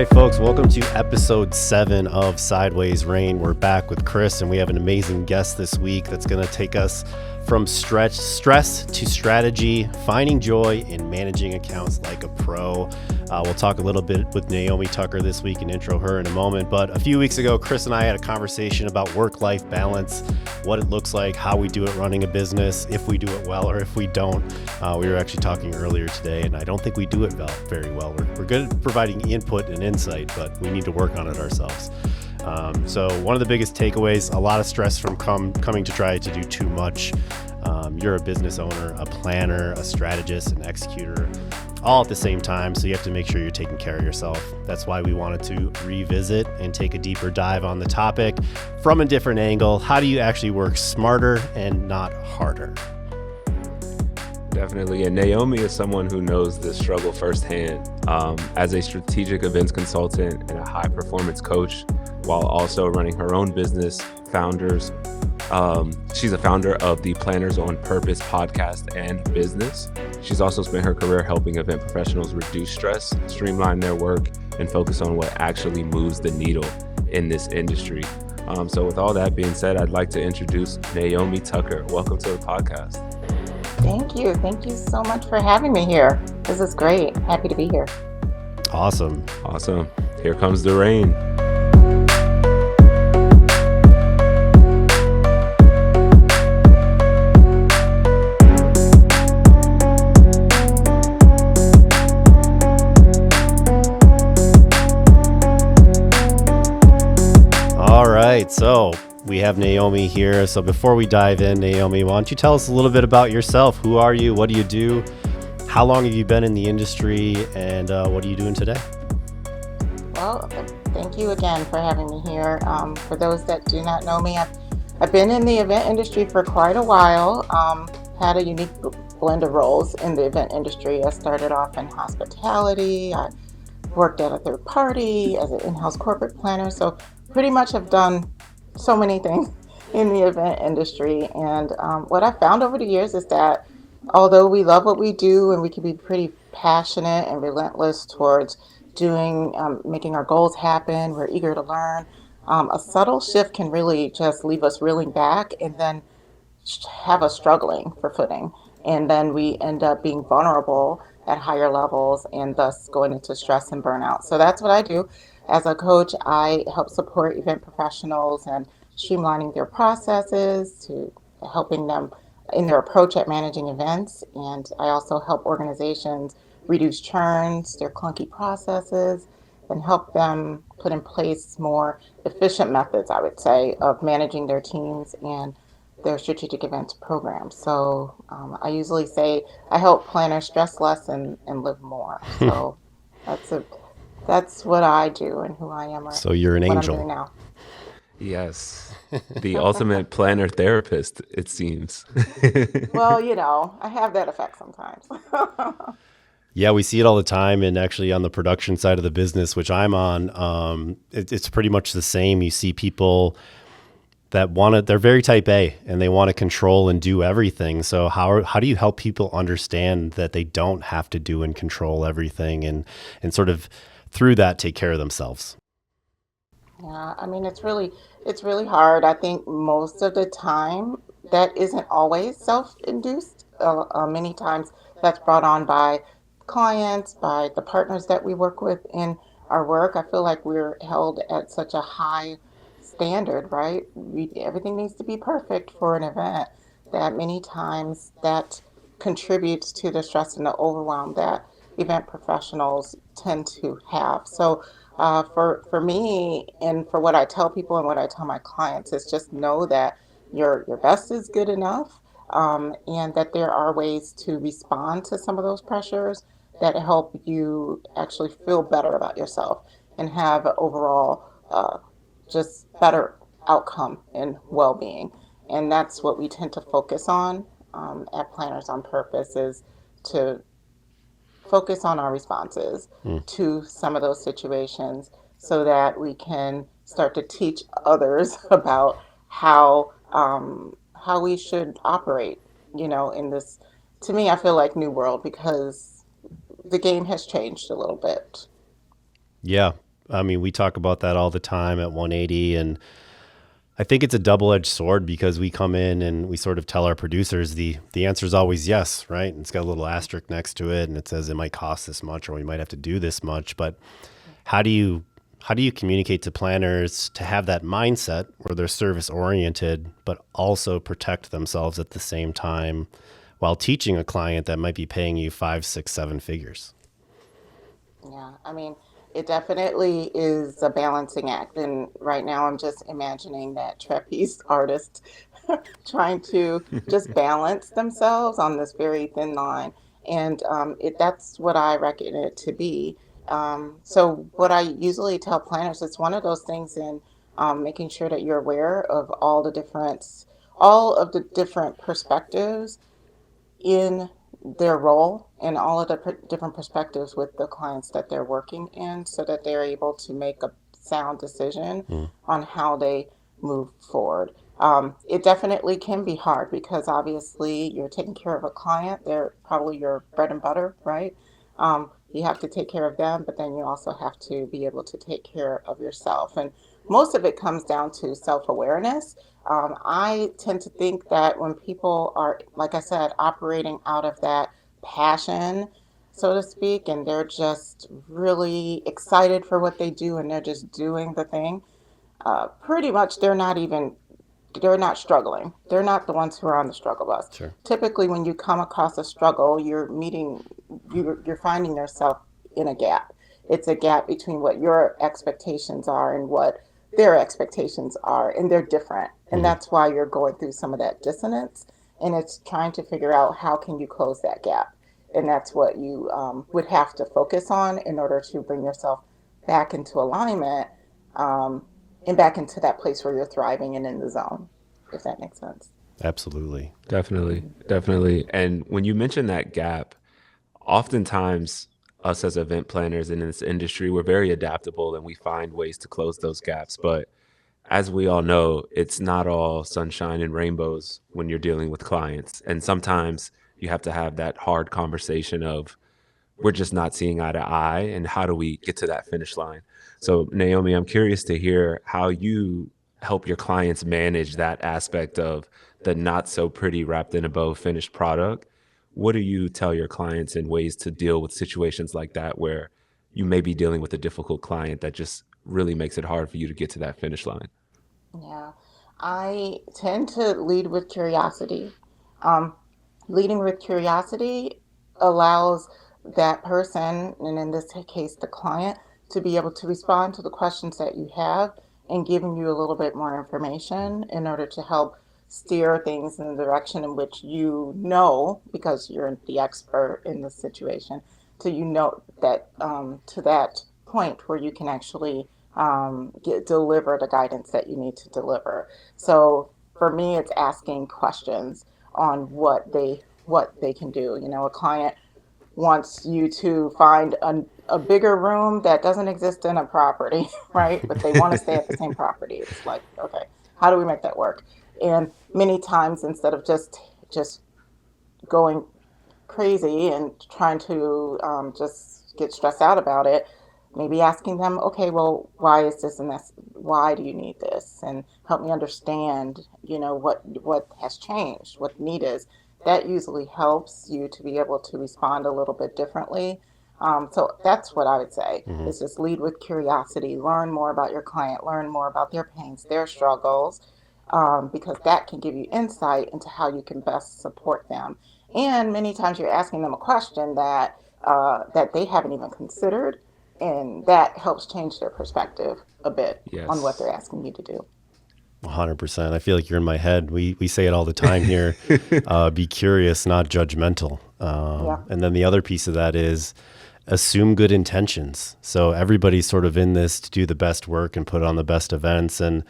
right, folks, welcome to episode 7 of Sideways Rain. We're back with Chris, and we have an amazing guest this week that's going to take us from stress to strategy, finding joy in managing accounts like a pro. We'll talk a little bit with Naomi Tucker this week and intro her in a moment. But a few weeks ago, Chris and I had a conversation about work-life balance, what it looks like, how we do it running a business, if we do it well or if we don't. We were actually talking earlier today, and I don't think we do it very well. We're good at providing input and insight, but we need to work on it ourselves. So one of the biggest takeaways, a lot of stress from coming to try to do too much. You're a business owner, a planner, a strategist, an executor, all at the same time. So you have to make sure you're taking care of yourself. That's why we wanted to revisit and take a deeper dive on the topic from a different angle. How do you actually work smarter and not harder? Definitely. And Naomi is someone who knows this struggle firsthand. As a strategic events consultant and a high performance coach, while also running her own business, she's a founder of the Planners on Purpose podcast and business. She's also spent her career helping event professionals reduce stress, streamline their work, and focus on what actually moves the needle in this industry. So with all that being said, I'd like to introduce Naomi Tucker. Welcome to the podcast. Thank you. Thank you so much for having me here. This is great. Happy to be here. Awesome. Here comes the rain. All right, so we have Naomi here. So before we dive in, Naomi, why don't you tell us a little bit about yourself? Who are you? What do you do? How long have you been in the industry? And what are you doing today? Well, thank you again for having me here. For those that do not know me, I've been in the event industry for quite a while. Had a unique blend of roles in the event industry. I started off in hospitality. I worked at a third party as an in-house corporate planner. So pretty much have done so many things in the event industry. And what I found over the years is that although we love what we do and we can be pretty passionate and relentless towards making our goals happen, we're eager to learn, a subtle shift can really just leave us reeling back and then have us struggling for footing. And then we end up being vulnerable at higher levels and thus going into stress and burnout. So that's what I do. As a coach, I help support event professionals and streamlining their processes to helping them in their approach at managing events. And I also help organizations reduce churns, their clunky processes, and help them put in place more efficient methods, I would say, of managing their teams and their strategic events programs. So I usually say I help planners stress less and live more. So that's what I do and who I am. So you're an what angel. I'm doing now. Yes, the ultimate planner therapist, it seems. Well, I have that effect sometimes. Yeah, we see it all the time. And actually on the production side of the business, which I'm on, it's pretty much the same. You see people that they're very type A and they want to control and do everything. So how do you help people understand that they don't have to do and control everything and sort of through that take care of themselves? Yeah, I mean, it's really hard. I think most of the time that isn't always self-induced. Many times that's brought on by clients, by the partners that we work with in our work. I feel like we're held at such a high standard, right? Everything needs to be perfect for an event, that many times that contributes to the stress and the overwhelm that event professionals tend to have. So for me and for what I tell people and what I tell my clients is just know that your best is good enough, and that there are ways to respond to some of those pressures that help you actually feel better about yourself and have overall just better outcome and well-being. And that's what we tend to focus on at Planners on Purpose, is to focus on our responses to some of those situations so that we can start to teach others about how we should operate, in this, to me, I feel like new world, because the game has changed a little bit. Yeah. I mean, we talk about that all the time at 180, and I think it's a double-edged sword because we come in and we sort of tell our producers the answer is always yes, right? And it's got a little asterisk next to it, and it says it might cost this much or we might have to do this much. But how do you communicate to planners to have that mindset where they're service oriented, but also protect themselves at the same time while teaching a client that might be paying you 5, 6, 7 figures? Yeah, I mean, it definitely is a balancing act. And right now I'm just imagining that trapeze artist trying to just balance themselves on this very thin line. And that's what I reckon it to be. So what I usually tell planners, it's one of those things in making sure that you're aware of all of the different perspectives in their role and all of the different perspectives with the clients that they're working in so that they're able to make a sound decision on how they move forward. It definitely can be hard because obviously you're taking care of a client. They're probably your bread and butter, right? You have to take care of them, but then you also have to be able to take care of yourself. And most of it comes down to self awareness. I tend to think that when people are, like I said, operating out of that passion, so to speak, and they're just really excited for what they do and they're just doing the thing, pretty much they're not struggling. They're not the ones who are on the struggle bus. Sure. Typically, when you come across a struggle, you're finding yourself in a gap. It's a gap between what your expectations are and what their expectations are, and they're different. And that's why you're going through some of that dissonance. And it's trying to figure out how can you close that gap. And that's what you would have to focus on in order to bring yourself back into alignment, um, and back into that place where you're thriving and in the zone, if that makes sense. Absolutely. Definitely, definitely. And when you mention that gap, oftentimes us as event planners in this industry, we're very adaptable and we find ways to close those gaps. But as we all know, it's not all sunshine and rainbows when you're dealing with clients. And sometimes you have to have that hard conversation of we're just not seeing eye to eye, and how do we get to that finish line? So Naomi, I'm curious to hear how you help your clients manage that aspect of the not so pretty wrapped in a bow finished product. What do you tell your clients in ways to deal with situations like that where you may be dealing with a difficult client that just really makes it hard for you to get to that finish line? Yeah, I tend to lead with curiosity. Um, Leading with curiosity allows that person, and in this case, the client, to be able to respond to the questions that you have and giving you a little bit more information in order to help steer things in the direction in which you know, because you're the expert in the situation, to you know that to that point where you can actually deliver the guidance that you need to deliver. So for me, it's asking questions on what they can do. You know, a client wants you to find a bigger room that doesn't exist in a property, right? But they want to stay at the same property. It's like, okay, how do we make that work? And many times, instead of just going crazy and trying to just get stressed out about it, maybe asking them, okay, well, why is this and that's why do you need this? And help me understand, you know, what has changed, what the need is. That usually helps you to be able to respond a little bit differently. So that's what I would say is just lead with curiosity, learn more about your client, learn more about their pains, their struggles, because that can give you insight into how you can best support them. And many times you're asking them a question that they haven't even considered, and that helps change their perspective a bit on what they're Yes. asking you to do. 100%. I feel like you're in my head. We say it all the time here. Be curious, not judgmental. Yeah. And then the other piece of that is assume good intentions. So everybody's sort of in this to do the best work and put on the best events. And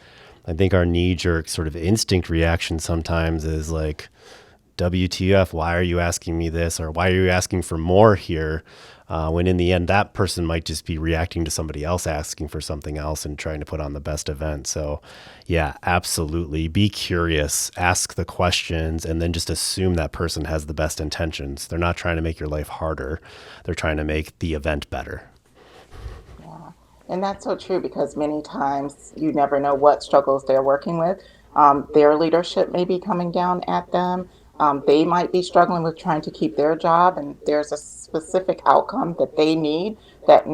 I think our knee-jerk sort of instinct reaction sometimes is like, WTF, why are you asking me this? Or why are you asking for more here? When in the end, that person might just be reacting to somebody else asking for something else and trying to put on the best event. So yeah, absolutely. Be curious, ask the questions, and then just assume that person has the best intentions. They're not trying to make your life harder. They're trying to make the event better. Yeah. And that's so true because many times you never know what struggles they're working with. Their leadership may be coming down at them. They might be struggling with trying to keep their job, and there's a specific outcome that they need that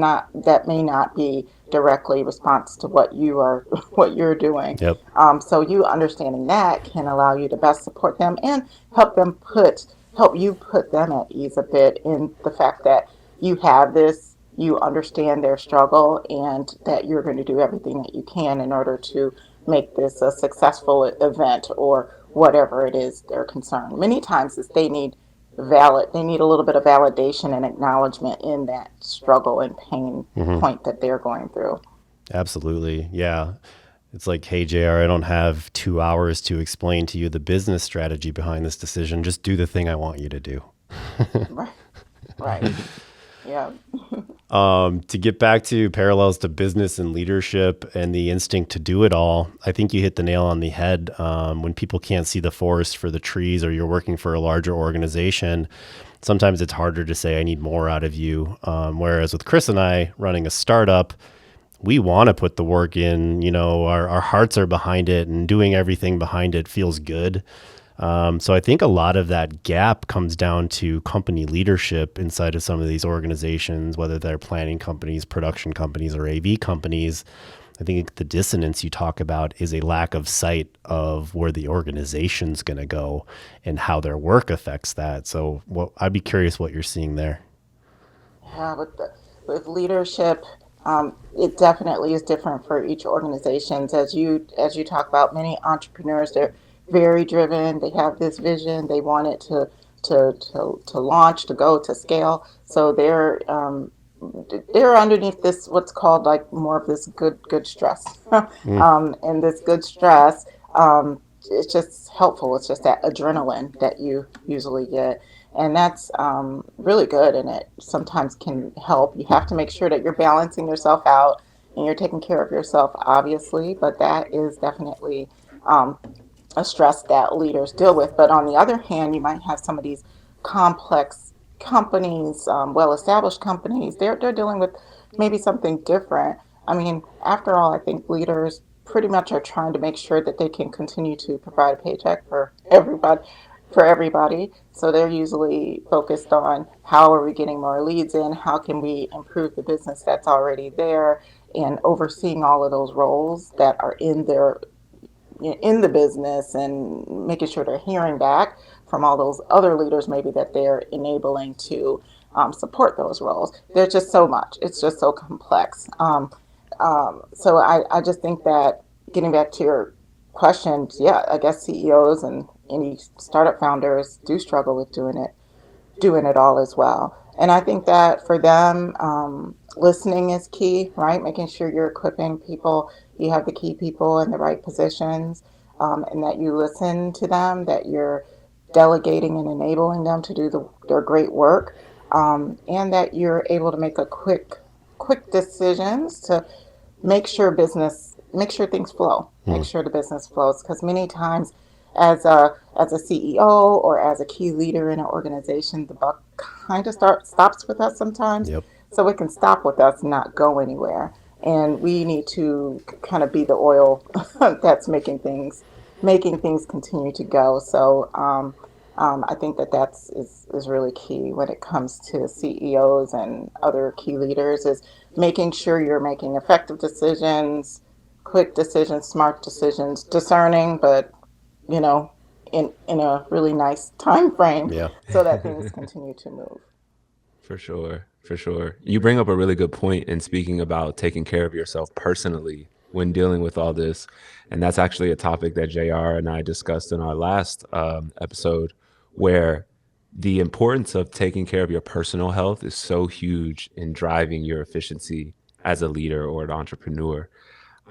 may not be directly response to what you are what you're doing. Yep. So you understanding that can allow you to best support them and help you put them at ease a bit in the fact that you have this, you understand their struggle, and that you're going to do everything that you can in order to make this a successful event or whatever it is they're concerned. Many times is they need a little bit of validation and acknowledgement in that struggle and pain Hmm. point that they're going through. Absolutely. Yeah. It's like, hey, JR, I don't have 2 hours to explain to you the business strategy behind this decision. Just do the thing I want you to do. Right. Right. Yeah. To get back to parallels to business and leadership and the instinct to do it all, I think you hit the nail on the head. When people can't see the forest for the trees, or you're working for a larger organization, sometimes it's harder to say, I need more out of you. Whereas with Chris and I running a startup, we want to put the work in, our hearts are behind it, and doing everything behind it feels good. So I think a lot of that gap comes down to company leadership inside of some of these organizations, whether they're planning companies, production companies, or AV companies. I think the dissonance you talk about is a lack of sight of where the organization's going to go and how their work affects that. So I'd be curious what you're seeing there. Yeah, with leadership, it definitely is different for each organization. As you talk about, many entrepreneurs, they're very driven. They have this vision. They want it to launch, to go to scale. So they're underneath this what's called like more of this good stress, Mm, and this good stress. It's just helpful. It's just that adrenaline that you usually get, and that's really good. And it sometimes can help. You have to make sure that you're balancing yourself out and you're taking care of yourself, obviously. But that is definitely um, a stress that leaders deal with. But on the other hand, you might have some of these complex companies, well-established companies. They're dealing with maybe something different. I mean, after all, I think leaders pretty much are trying to make sure that they can continue to provide a paycheck for everybody. For everybody, so they're usually focused on how are we getting more leads in, how can we improve the business that's already there, and overseeing all of those roles that are in the business and making sure they're hearing back from all those other leaders maybe that they're enabling to support those roles. There's just so much. It's just so complex. So I just think that getting back to your question, yeah, I guess CEOs and any startup founders do struggle with doing it all as well. And I think that for them, listening is key, right? Making sure you're equipping people, you have the key people in the right positions, and that you listen to them, that you're delegating and enabling them to do their great work, and that you're able to make quick decisions to make sure things flow, make mm, sure the business flows. Because many times, as a CEO or as a key leader in an organization, the buck kind of stops with us sometimes. yep. So it can stop with us and not go anywhere. And we need to kind of be the oil that's making things continue to go. So I think that is really key when it comes to CEOs and other key leaders is making sure you're making effective decisions, quick decisions, smart decisions, discerning, but you know, in a really nice time frame Yeah. so that things continue to move. For sure. For sure. You bring up a really good point in speaking about taking care of yourself personally when dealing with all this. And that's actually a topic that JR and I discussed in our last episode, where the importance of taking care of your personal health is so huge in driving your efficiency as a leader or an entrepreneur.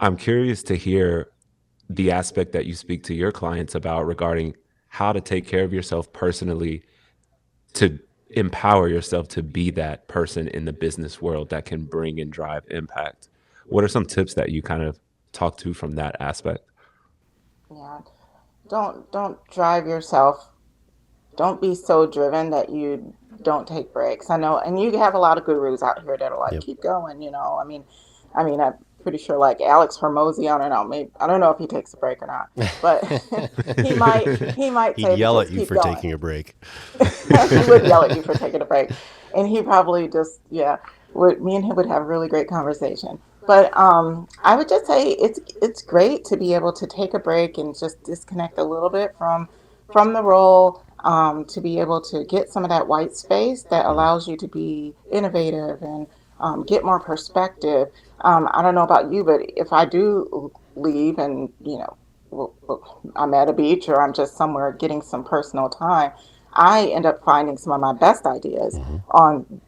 I'm curious to hear the aspect that you speak to your clients about regarding how to take care of yourself personally to empower yourself to be that person in the business world that can bring and drive impact. What are some tips that you kind of talk to from that aspect? Yeah. Don't drive yourself. Don't be so driven that you don't take breaks. I know, and you have a lot of gurus out here that are like, Yep. keep going. I mean, I mean, I'm pretty sure like Alex Hormozy, I don't know, maybe I don't know if he takes a break or not, but he might He'd say to yell at just you keep for going. taking a break. He would yell at you for taking a break, and he probably just me and him would have a really great conversation. But I would just say it's great to be able to take a break and just disconnect a little bit from the role, to be able to get some of that white space that Mhm. allows you to be innovative and get more perspective. I don't know about you, but if I do leave and I'm at a beach or I'm just somewhere getting some personal time, I end up finding some of my best ideas Mhm. on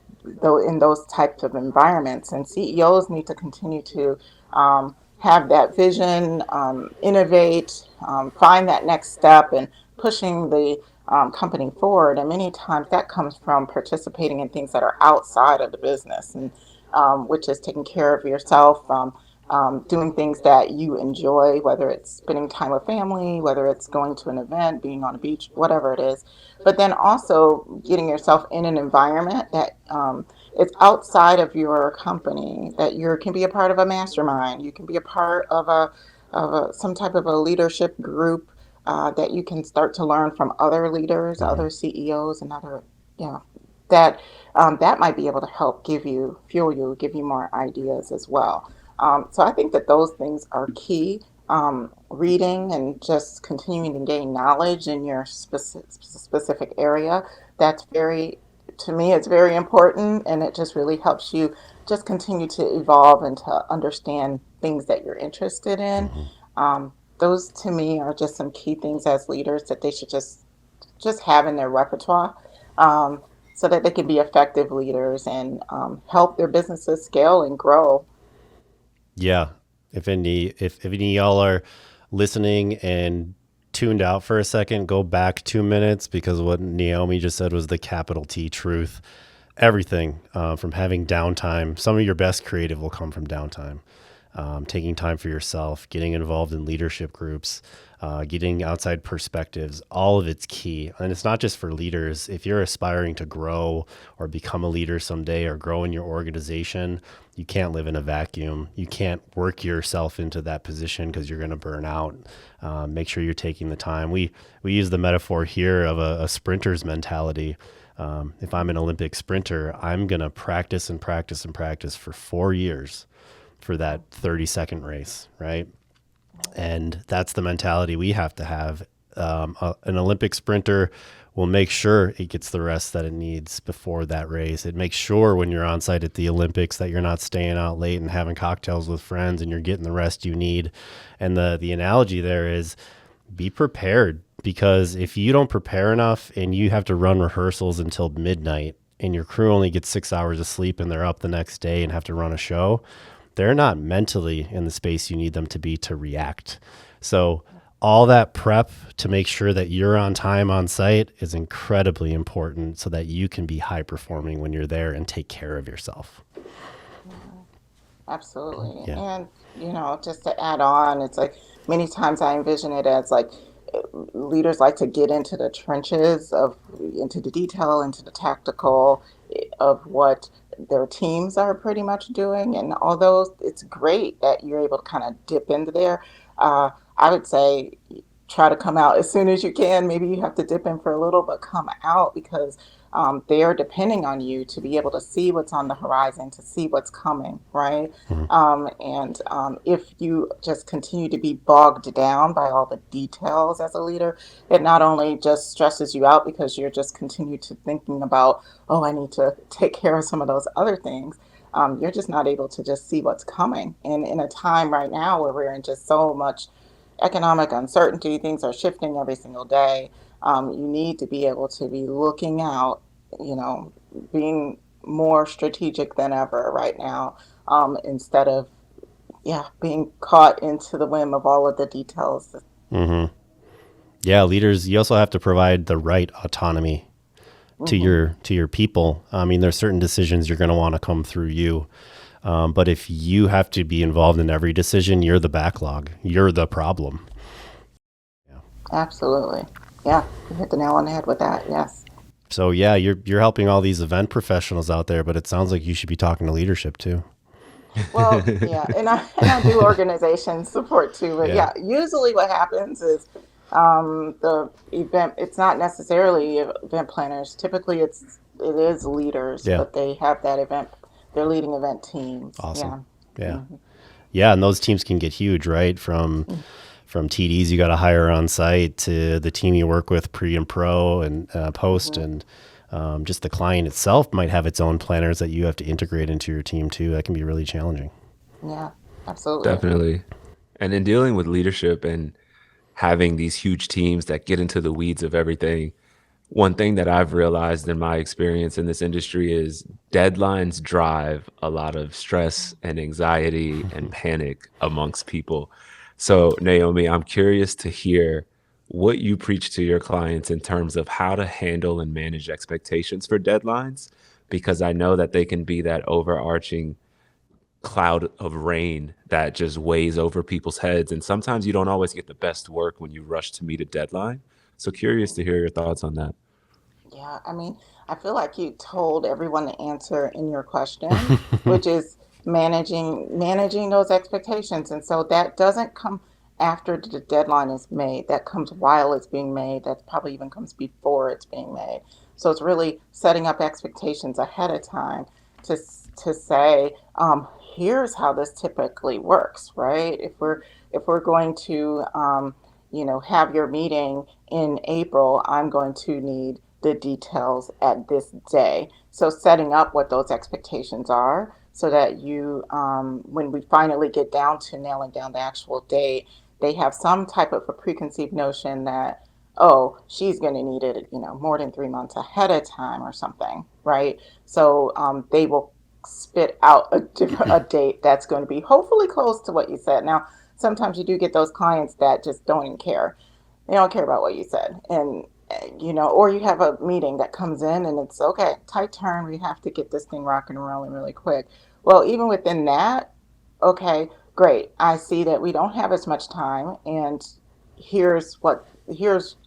though in those types of environments. And CEOs need to continue to have that vision, innovate, find that next step, and pushing the company forward. And many times that comes from participating in things that are outside of the business, and which is taking care of yourself. Doing things that you enjoy, whether it's spending time with family, whether it's going to an event, being on a beach, whatever it is. But then also getting yourself in an environment that is outside of your company, that you can be a part of a mastermind, you can be a part of some type of a leadership group, that you can start to learn from other leaders, Mhm. other CEOs, and other, you know, that that might be able to help fuel you, give you more ideas as well. So I think that those things are key. Reading and just continuing to gain knowledge in your specific area. That's to me, it's very important, and it just really helps you just continue to evolve and to understand things that you're interested in. Mhm. Those to me are just some key things as leaders that they should just have in their repertoire, um, so that they can be effective leaders and help their businesses scale and grow. Yeah. If any of y'all are listening and tuned out for a second, go back 2 minutes because what Naomi just said was the capital T truth. Everything from having downtime. Some of your best creative will come from downtime. Taking time for yourself, getting involved in leadership groups, getting outside perspectives, all of it's key. And it's not just for leaders. If you're aspiring to grow or become a leader someday or grow in your organization, you can't live in a vacuum. You can't work yourself into that position because you're going to burn out. Make sure you're taking the time. We use the metaphor here of a sprinter's mentality. If I'm an Olympic sprinter, I'm going to practice and practice and practice for 4 years for that 30-second race, right? And that's the mentality we have to have. An Olympic sprinter will make sure it gets the rest that it needs before that race. It makes sure when you're on site at the Olympics that you're not staying out late and having cocktails with friends and you're getting the rest you need. And the analogy there is be prepared, because if you don't prepare enough and you have to run rehearsals until midnight and your crew only gets 6 hours of sleep and they're up the next day and have to run a show, they're not mentally in the space you need them to be to react. So all that prep to make sure that you're on time on site is incredibly important so that you can be high performing when you're there and take care of yourself. Yeah, absolutely. Yeah. And, just to add on, it's like many times I envision it as like leaders like to get into the detail, into the tactical, of what their teams are pretty much doing. And although it's great that you're able to kind of dip into there, I would say try to come out as soon as you can. Maybe you have to dip in for a little, but come out, because they are depending on you to be able to see what's on the horizon, to see what's coming, right? Mhm. And if you just continue to be bogged down by all the details as a leader, it not only just stresses you out because you're just continue to thinking about, oh, I need to take care of some of those other things. You're just not able to just see what's coming. And in a time right now where we're in just so much economic uncertainty, things are shifting every single day. You need to be able to be looking out, you know, being more strategic than ever right now, instead of, yeah, being caught into the whim of all of the details. Mhm. Yeah, leaders, you also have to provide the right autonomy to Hmm. your people. I mean, there's certain decisions you're going to want to come through you. But if you have to be involved in every decision, you're the backlog. You're the problem. Yeah. Absolutely. Yeah, you hit the nail on the head with that. Yes. So yeah, you're helping all these event professionals out there, but it sounds like you should be talking to leadership too. Well, yeah, and I do organization support too, but Yeah. yeah, usually what happens is the event. It's not necessarily event planners. Typically, it is leaders, Yeah. but they have that event. They're leading event teams. Awesome. Yeah. Yeah. Hmm. Yeah, and those teams can get huge, right? From TDs you got to hire on site to the team you work with pre and pro and post, Hmm. and just the client itself might have its own planners that you have to integrate into your team too. That can be really challenging. Yeah, absolutely. Definitely. And in dealing with leadership and having these huge teams that get into the weeds of everything, one thing that I've realized in my experience in this industry is deadlines drive a lot of stress and anxiety and panic amongst people. So, Naomi, I'm curious to hear what you preach to your clients in terms of how to handle and manage expectations for deadlines, because I know that they can be that overarching cloud of rain that just weighs over people's heads. And sometimes you don't always get the best work when you rush to meet a deadline. So, curious to hear your thoughts on that. Yeah, I mean, I feel like you told everyone the answer in your question, which is managing those expectations. And so that doesn't come after the deadline is made. That comes while it's being made. That probably even comes before it's being made. So it's really setting up expectations ahead of time to say, here's how this typically works, right? If we're going to have your meeting in April, I'm going to need the details at this day. So setting up what those expectations are so that when we finally get down to nailing down the actual date, they have some type of a preconceived notion that, oh, she's going to need it, more than 3 months ahead of time or something, right? So they will spit out a date that's going to be hopefully close to what you said. Now, sometimes you do get those clients that just don't even care. They don't care about what you said. And, or you have a meeting that comes in and it's okay, tight turn. We have to get this thing rocking and rolling really quick. Well, even within that, okay, great. I see that we don't have as much time. And here's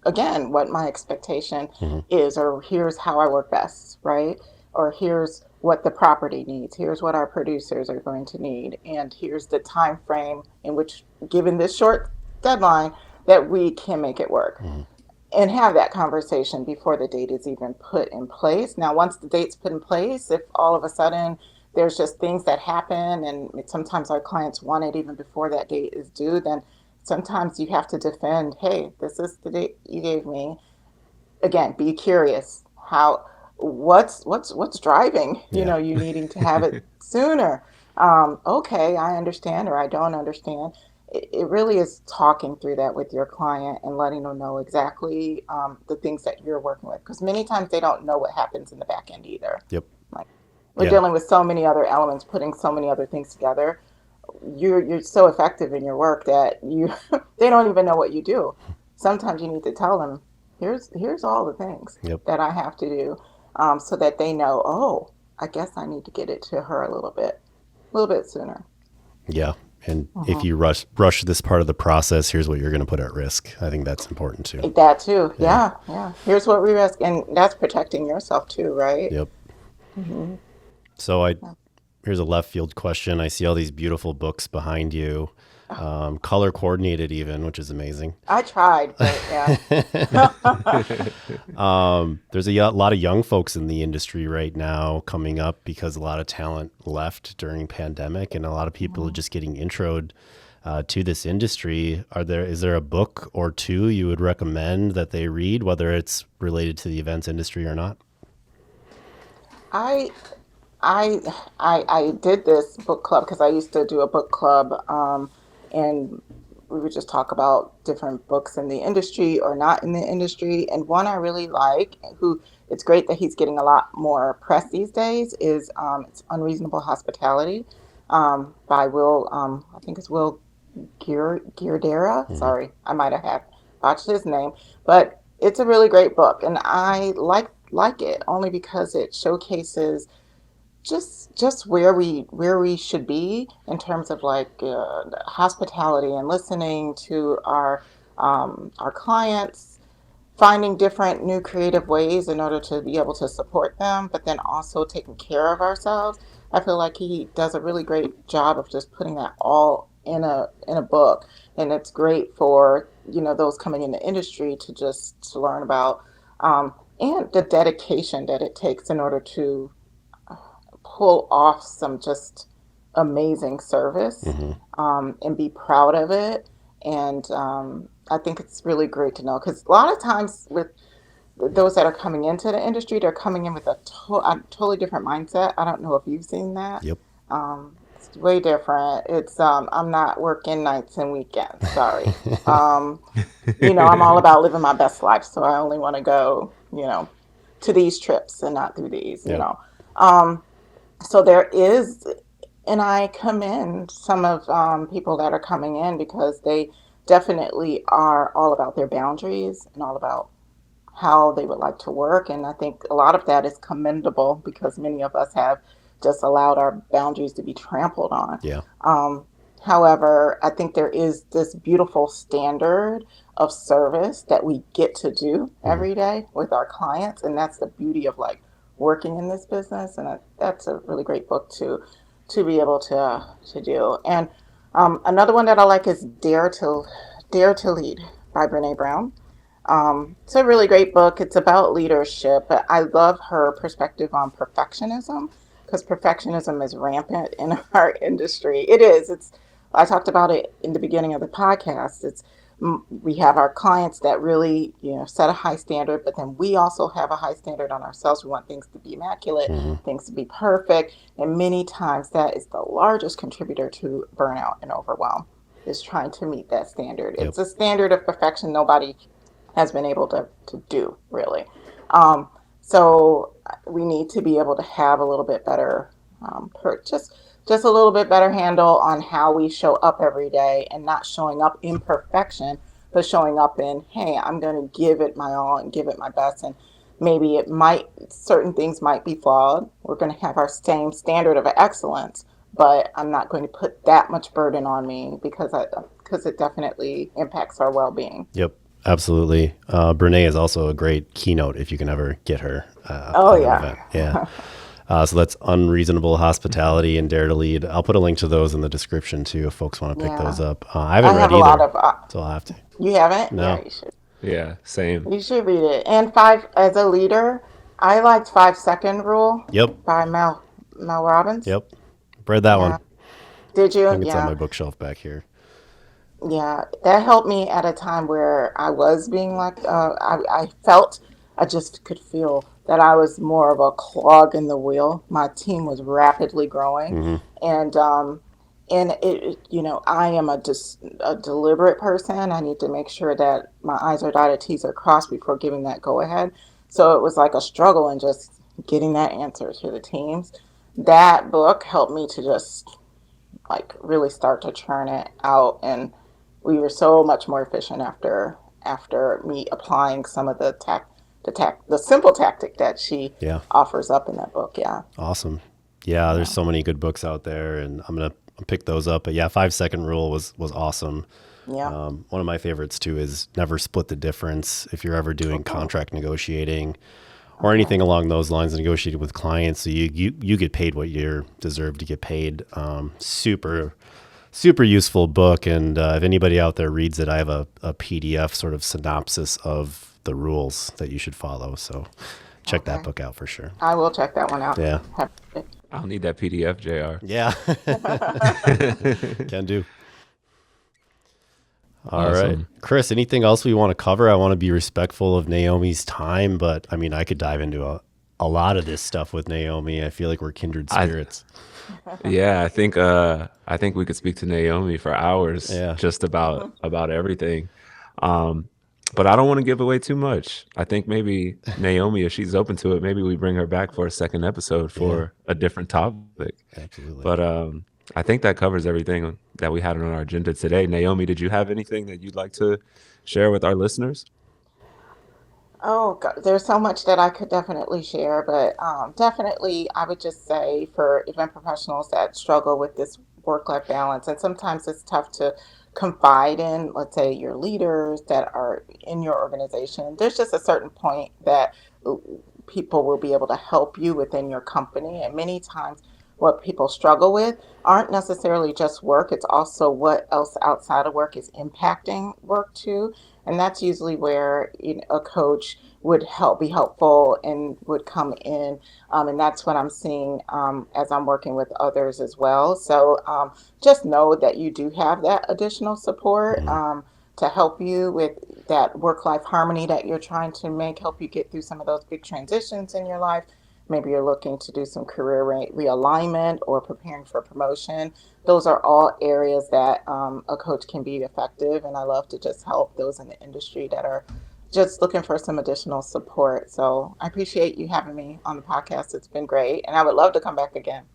again what my expectation Mhm. is, or here's how I work best, right? Or here's what the property needs. Here's what our producers are going to need. And here's the time frame in which, given this short deadline, that we can make it work Mhm. and have that conversation before the date is even put in place. Now, once the date's put in place, if all of a sudden there's just things that happen and sometimes our clients want it even before that date is due, then sometimes you have to defend, hey, this is the date you gave me. Again, be curious. What's driving, Yeah. you needing to have it sooner. Okay, I understand or I don't understand. It really is talking through that with your client and letting them know exactly the things that you're working with, because many times they don't know what happens in the back end either. Yep. Like, we're Yeah. dealing with so many other elements, putting so many other things together. You're so effective in your work that you they don't even know what you do. Sometimes you need to tell them, here's all the things Yep. that I have to do, so that they know, oh, I guess I need to get it to her a little bit sooner. Yeah. And if Hmm. you rush this part of the process, here's what you're going to put at risk. I think that's important too. That too. Yeah. Yeah, yeah. Here's what we risk, and that's protecting yourself too, right? Yep. Hmm. So here's a left field question. I see all these beautiful books behind you, color coordinated even, which is amazing. I tried, but yeah. There's a lot of young folks in the industry right now coming up because a lot of talent left during pandemic, and a lot of people are Mhm. just getting introed to this industry. Is there a book or two you would recommend that they read, whether it's related to the events industry or not? I I I did this book club because I used to do a book club, and we would just talk about different books in the industry or not in the industry. And one I really like, who it's great that he's getting a lot more press these days, is it's Unreasonable Hospitality, by Will. I think it's Will Girdera. Hmm. Sorry, I might have botched his name, but it's a really great book, and I like it only because it showcases just where we should be in terms of like hospitality and listening to our clients, finding different new creative ways in order to be able to support them, but then also taking care of ourselves. I feel like he does a really great job of just putting that all in a book, and it's great for those coming in the industry to just to learn about, and the dedication that it takes in order to pull off some just amazing service, Hmm. and be proud of it. And I think it's really great to know because a lot of times with those that are coming into the industry, they're coming in with a totally different mindset. I don't know if you've seen that. Yep. It's way different. It's I'm not working nights and weekends. Sorry. Um, I'm all about living my best life, so I only want to go, to these trips and not through these. Yep. Um, so there is, and I commend some of people that are coming in because they definitely are all about their boundaries and all about how they would like to work. And I think a lot of that is commendable because many of us have just allowed our boundaries to be trampled on. Yeah. Um, However, I think there is this beautiful standard of service that we get to do Hmm. every day with our clients. And that's the beauty of like working in this business. And that's a really great book to be able to do. And another one that I like is Dare to Lead by Brene Brown. It's a really great book. It's about leadership, but I love her perspective on perfectionism because perfectionism is rampant in our industry. It is. It's. I talked about it in the beginning of the podcast. We have our clients that really set a high standard, but then we also have a high standard on ourselves. We want things to be immaculate, Hmm. things to be perfect, and many times that is the largest contributor to burnout and overwhelm. Is trying to meet that standard. Yep. It's a standard of perfection nobody has been able to do really. Um, so we need to be able to have a little bit better, just a little bit better handle on how we show up every day and not showing up in perfection, but showing up in, hey, I'm going to give it my all and give it my best. And maybe certain things might be flawed. We're going to have our same standard of excellence, but I'm not going to put that much burden on me because it definitely impacts our well-being. Yep. Absolutely. Brene is also a great keynote if you can ever get her Oh at an yeah. event. Yeah. So that's Unreasonable Hospitality and Dare to Lead. I'll put a link to those in the description too if folks want to pick those Yeah. up. I haven't I read have a lot either, of so I'll have to. you haven't? Yeah, No. you should. Yeah, same. You should read it. And five as a leader, I liked 5 Second Rule Yep. by Mel Robbins. Yep. Read that Yeah. one. Did I you? think it's on Yeah. my bookshelf back here. Yeah, that helped me at a time where I was being like, I felt, I just could feel that I was more of a clog in the wheel. My team was rapidly growing, Hmm. and I am a deliberate person. I need to make sure that my I's are dotted, T's are crossed before giving that go ahead. So it was like a struggle in just getting that answer to the teams. That book helped me to just like really start to churn it out, and we were so much more efficient after me applying some of the simple tactic that she Yeah. offers up in that book. Yeah. Awesome. Yeah, there's Yeah. so many good books out there, and I'm gonna pick those up. But yeah, 5 Second Rule was awesome. Yeah. One of my favorites too is never split the difference. If you're ever doing Okay. contract negotiating or Okay. anything along those lines, negotiating with clients, so you get paid what you deserve to get paid. Super useful book, and if anybody out there reads it, I have a PDF sort of synopsis of the rules that you should follow. So check that Okay. book out for sure. I will check that one out. Yeah. Have- I'll need that PDF, JR. Yeah. Can do. All right. Awesome. Chris, anything else we want to cover? I want to be respectful of Naomi's time, but I mean, I could dive into a lot of this stuff with Naomi. I feel like we're kindred I spirits. Yeah, I think we could speak to Naomi for hours Yeah. just about everything. Um, but I don't want to give away too much. I think maybe Naomi, if she's open to it, maybe we bring her back for a second episode for a different topic. Absolutely. But I think that covers everything that we had on our agenda today. Naomi, did you have anything that you'd like to share with our listeners? Oh, God, there's so much that I could definitely share, but definitely I would just say for event professionals that struggle with this work-life balance, and sometimes it's tough to confide in, let's say, your leaders that are in your organization. There's just a certain point that people will be able to help you within your company, and many times what people struggle with aren't necessarily just work. It's also what else outside of work is impacting work too. And that's usually where, a coach would be helpful and would come in. And that's what I'm seeing as I'm working with others as well. So just know that you do have that additional support Mhm. to help you with that work life harmony that you're trying to make, help you get through some of those big transitions in your life. Maybe you're looking to do some career realignment or preparing for promotion. Those are all areas that a coach can be effective. And I love to just help those in the industry that are just looking for some additional support. So I appreciate you having me on the podcast. It's been great. And I would love to come back again.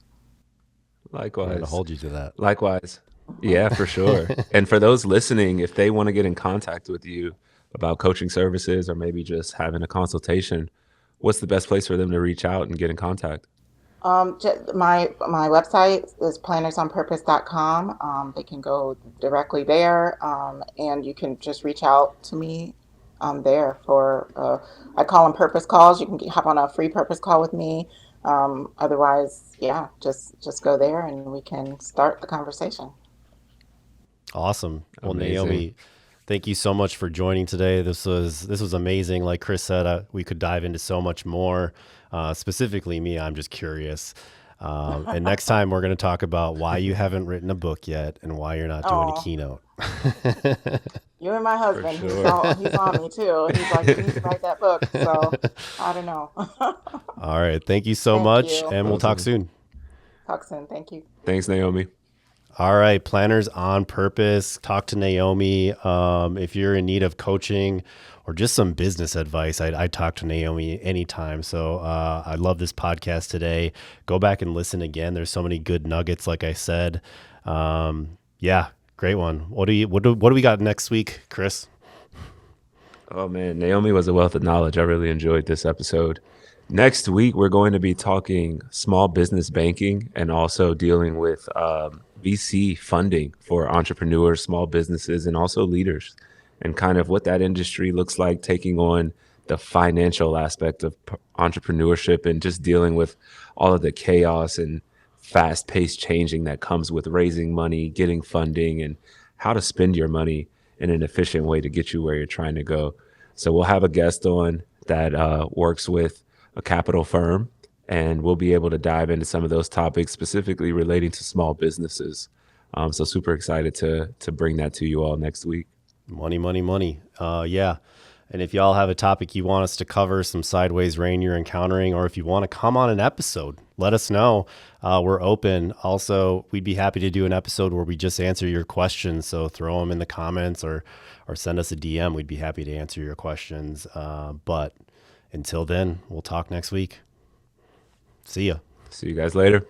I'm going to Likewise. hold you to that. Likewise. Yeah, for sure. And for those listening, if they want to get in contact with you about coaching services or maybe just having a consultation, what's the best place for them to reach out and get in contact? My website is plannersonpurpose.com. They can go directly there, and you can just reach out to me there for I call them purpose calls. You can hop on a free purpose call with me. Otherwise, yeah, just go there and we can start the conversation. Awesome. Well, Amazing. Naomi, thank you so much for joining today. This was amazing. Like Chris said, we could dive into so much more. Specifically, me, I'm just curious. And next time, we're going to talk about why you haven't written a book yet and why you're not doing a Oh, keynote. you and my For husband, sure. he's on me too. He's like, you need to write that book. So I don't know. All right. Thank you so Thank much, you. and we'll talk Awesome. soon. Talk soon. Thank you. Thanks, Naomi. All right, planners on purpose. Talk to Naomi. If you're in need of coaching or just some business advice, I'd talk to Naomi anytime. So I love this podcast today. Go back and listen again. There's so many good nuggets, like I said. Yeah, great one. What do we got next week, Chris? Oh man, Naomi was a wealth of knowledge. I really enjoyed this episode. Next week, we're going to be talking small business banking and also dealing with VC funding for entrepreneurs, small businesses, and also leaders, and kind of what that industry looks like, taking on the financial aspect of entrepreneurship and just dealing with all of the chaos and fast paced changing that comes with raising money, getting funding, and how to spend your money in an efficient way to get you where you're trying to go. So we'll have a guest on that works with a capital firm, and we'll be able to dive into some of those topics specifically relating to small businesses. So super excited to bring that to you all next week. Money, money, money. Yeah. And if y'all have a topic you want us to cover, some sideways rain you're encountering, or if you want to come on an episode, let us know. We're open. Also, we'd be happy to do an episode where we just answer your questions. So throw them in the comments or send us a DM. We'd be happy to answer your questions. But until then, we'll talk next week. See ya. See you guys later.